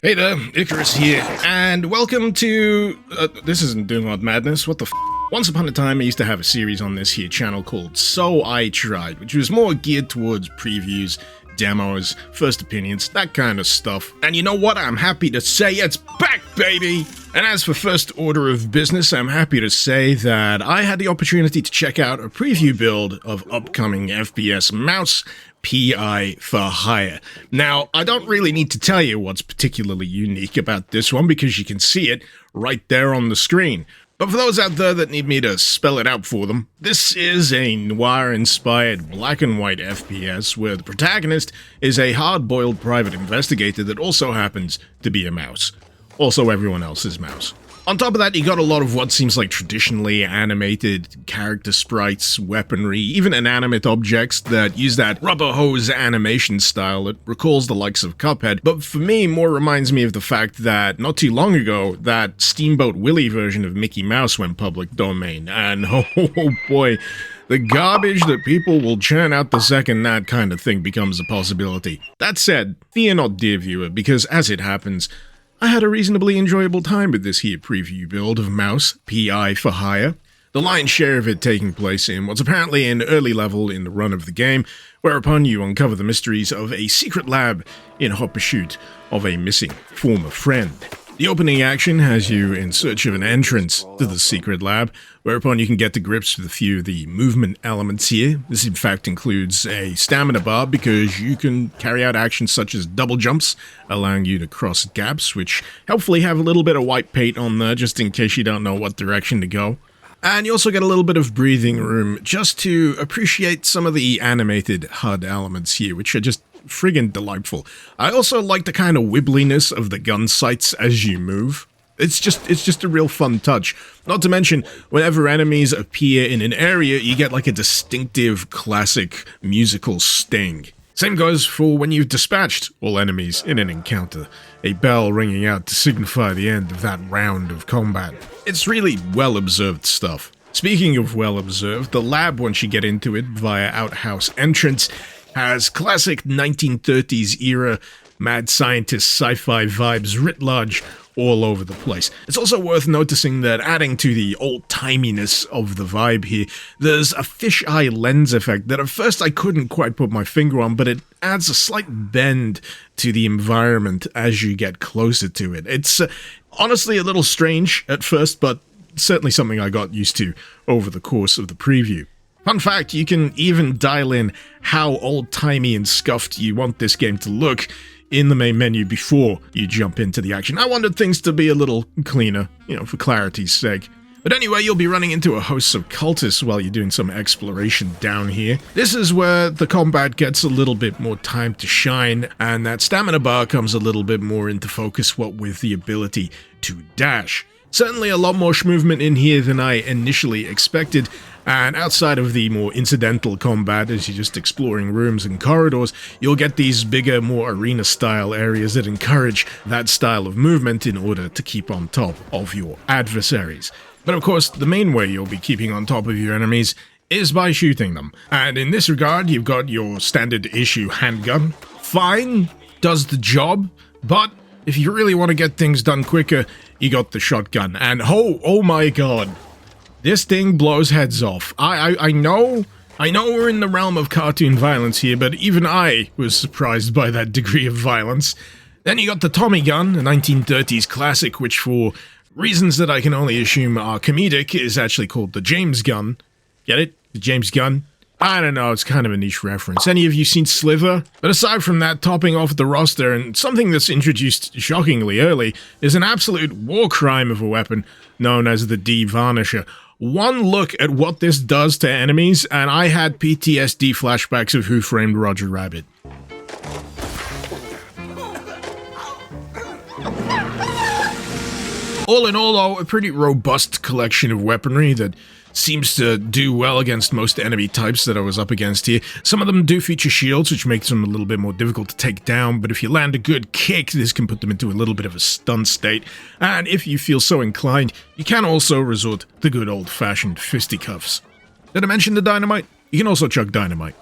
Hey there, Icarus here, and welcome to... this isn't Doing Odd Madness, what the f***? Once upon a time I used to have a series on this here channel called So I Tried, which was more geared towards previews, demos, first opinions, that kind of stuff. And you know what? I'm happy to say it's back, baby! And as for first order of business, I'm happy to say that I had the opportunity to check out a preview build of upcoming FPS mouse, PI for hire. Now, I don't really need to tell you what's particularly unique about this one because you can see it right there on the screen. But for those out there that need me to spell it out for them, this is a Noir-inspired black and white FPS where the protagonist is a hard-boiled private investigator that also happens to be a mouse. Also everyone else's mouse. On top of that, you got a lot of what seems like traditionally animated character sprites, weaponry, even inanimate objects that use that rubber hose animation style that recalls the likes of Cuphead, but for me, more reminds me of the fact that not too long ago, that Steamboat Willie version of Mickey Mouse went public domain, and oh boy, the garbage that people will churn out the second that kind of thing becomes a possibility. That said, fear not, dear viewer, because as it happens, I had a reasonably enjoyable time with this here preview build of Mouse, PI for hire, the lion's share of it taking place in what's apparently an early level in the run of the game, whereupon you uncover the mysteries of a secret lab in hot pursuit of a missing former friend. The opening action has you in search of an entrance to the secret lab, whereupon you can get to grips with a few of the movement elements here. This in fact includes a stamina bar because you can carry out actions such as double jumps, allowing you to cross gaps, which helpfully have a little bit of white paint on there just in case you don't know what direction to go. And you also get a little bit of breathing room just to appreciate some of the animated HUD elements here, which are just friggin' delightful. I also like the kind of wibbliness of the gun sights as you move. It's just a real fun touch. Not to mention, whenever enemies appear in an area, you get like a distinctive classic musical sting. Same goes for when you've dispatched all enemies in an encounter, a bell ringing out to signify the end of that round of combat. It's really well-observed stuff. Speaking of well-observed, the lab, once you get into it via outhouse entrance, has classic 1930s era mad scientist sci-fi vibes writ large all over the place. It's also worth noticing that adding to the old-timiness of the vibe here, there's a fisheye lens effect that at first I couldn't quite put my finger on, but it adds a slight bend to the environment as you get closer to it. It's honestly a little strange at first, but certainly something I got used to over the course of the preview. Fun fact, you can even dial in how old-timey and scuffed you want this game to look in the main menu before you jump into the action. I wanted things to be a little cleaner, for clarity's sake. But anyway, you'll be running into a host of cultists while you're doing some exploration down here. This is where the combat gets a little bit more time to shine, and that stamina bar comes a little bit more into focus, what with the ability to dash. Certainly a lot more movement in here than I initially expected, and outside of the more incidental combat as you're just exploring rooms and corridors, you'll get these bigger, more arena-style areas that encourage that style of movement in order to keep on top of your adversaries. But of course, the main way you'll be keeping on top of your enemies is by shooting them. And in this regard, you've got your standard issue handgun. Fine, does the job, but if you really want to get things done quicker, you got the shotgun. And oh my god, this thing blows heads off. I know we're in the realm of cartoon violence here, but even I was surprised by that degree of violence. Then you got the Tommy gun, a 1930s classic, which for reasons that I can only assume are comedic, is actually called the James gun. Get it? The James gun? I don't know, it's kind of a niche reference. Any of you seen Sliver? But aside from that, topping off the roster, and something that's introduced shockingly early, is an absolute war crime of a weapon known as the D-Varnisher. One look at what this does to enemies, and I had PTSD flashbacks of Who Framed Roger Rabbit. All in all, though, a pretty robust collection of weaponry that seems to do well against most enemy types that I was up against here. Some of them do feature shields, which makes them a little bit more difficult to take down, but if you land a good kick, this can put them into a little bit of a stun state. And if you feel so inclined, you can also resort to good old-fashioned fisticuffs. Did I mention the dynamite? You can also chug dynamite.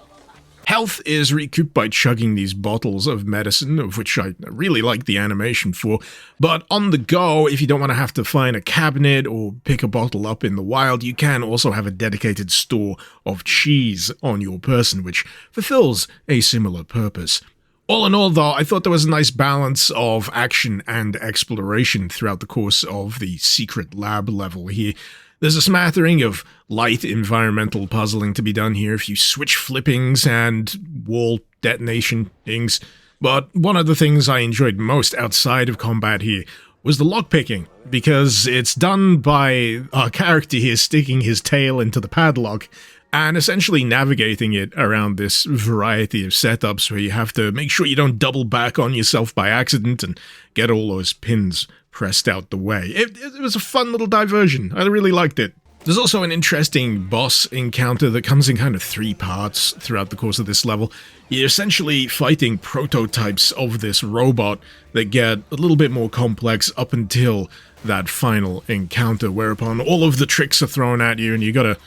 Health is recouped by chugging these bottles of medicine, of which I really like the animation for, but on the go, if you don't want to have to find a cabinet or pick a bottle up in the wild, you can also have a dedicated store of cheese on your person, which fulfills a similar purpose. All in all, though, I thought there was a nice balance of action and exploration throughout the course of the secret lab level here. There's a smattering of light environmental puzzling to be done here, a few switch flippings and wall detonation things. But one of the things I enjoyed most outside of combat here was the lockpicking, because it's done by our character here sticking his tail into the padlock and essentially navigating it around this variety of setups where you have to make sure you don't double back on yourself by accident and get all those pins pressed out the way. It was a fun little diversion. I really liked it. There's also an interesting boss encounter that comes in kind of 3 parts throughout the course of this level. You're essentially fighting prototypes of this robot that get a little bit more complex up until that final encounter, whereupon all of the tricks are thrown at you and you gotta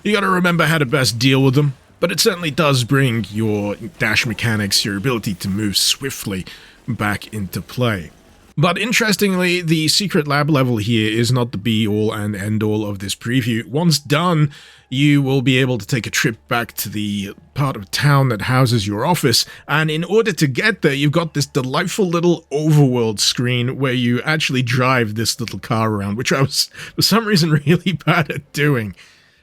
remember how to best deal with them. But it certainly does bring your dash mechanics, your ability to move swiftly, back into play. But interestingly, the secret lab level here is not the be-all and end-all of this preview. Once done, you will be able to take a trip back to the part of town that houses your office, and in order to get there, you've got this delightful little overworld screen where you actually drive this little car around, which I was, for some reason, really bad at doing.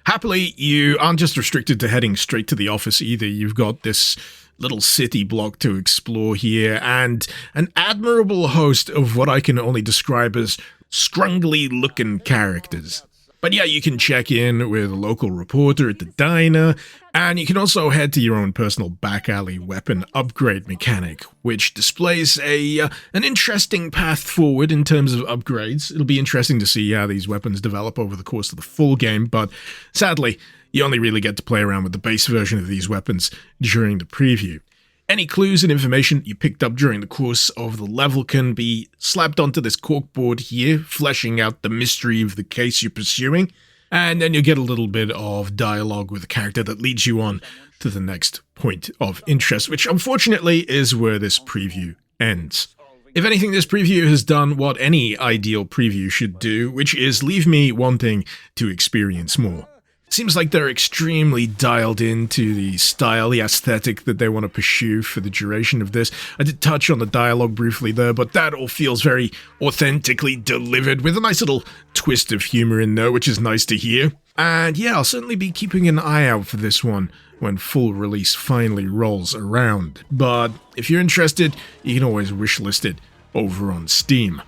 Happily, you aren't just restricted to heading straight to the office either. You've got this little city block to explore here, and an admirable host of what I can only describe as scrungly-looking characters. But yeah, you can check in with a local reporter at the diner, and you can also head to your own personal back alley weapon upgrade mechanic, which displays an interesting path forward in terms of upgrades. It'll be interesting to see how these weapons develop over the course of the full game, but sadly, you only really get to play around with the base version of these weapons during the preview. Any clues and information you picked up during the course of the level can be slapped onto this corkboard here, fleshing out the mystery of the case you're pursuing, and then you'll get a little bit of dialogue with the character that leads you on to the next point of interest, which unfortunately is where this preview ends. If anything, this preview has done what any ideal preview should do, which is leave me wanting to experience more. Seems like they're extremely dialed into the style, the aesthetic that they want to pursue for the duration of this. I did touch on the dialogue briefly there, but that all feels very authentically delivered with a nice little twist of humor in there, which is nice to hear. And yeah, I'll certainly be keeping an eye out for this one when full release finally rolls around. But if you're interested, you can always wishlist it over on Steam.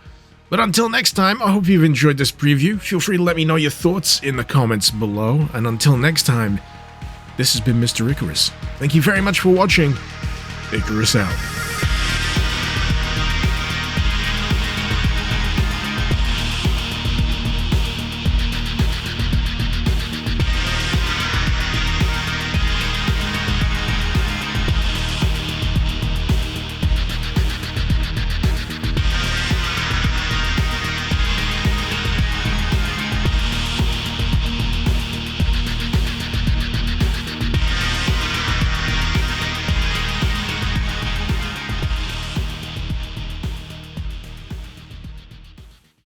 But until next time, I hope you've enjoyed this preview. Feel free to let me know your thoughts in the comments below. And until next time, this has been Mr. Icarus. Thank you very much for watching. Icarus out.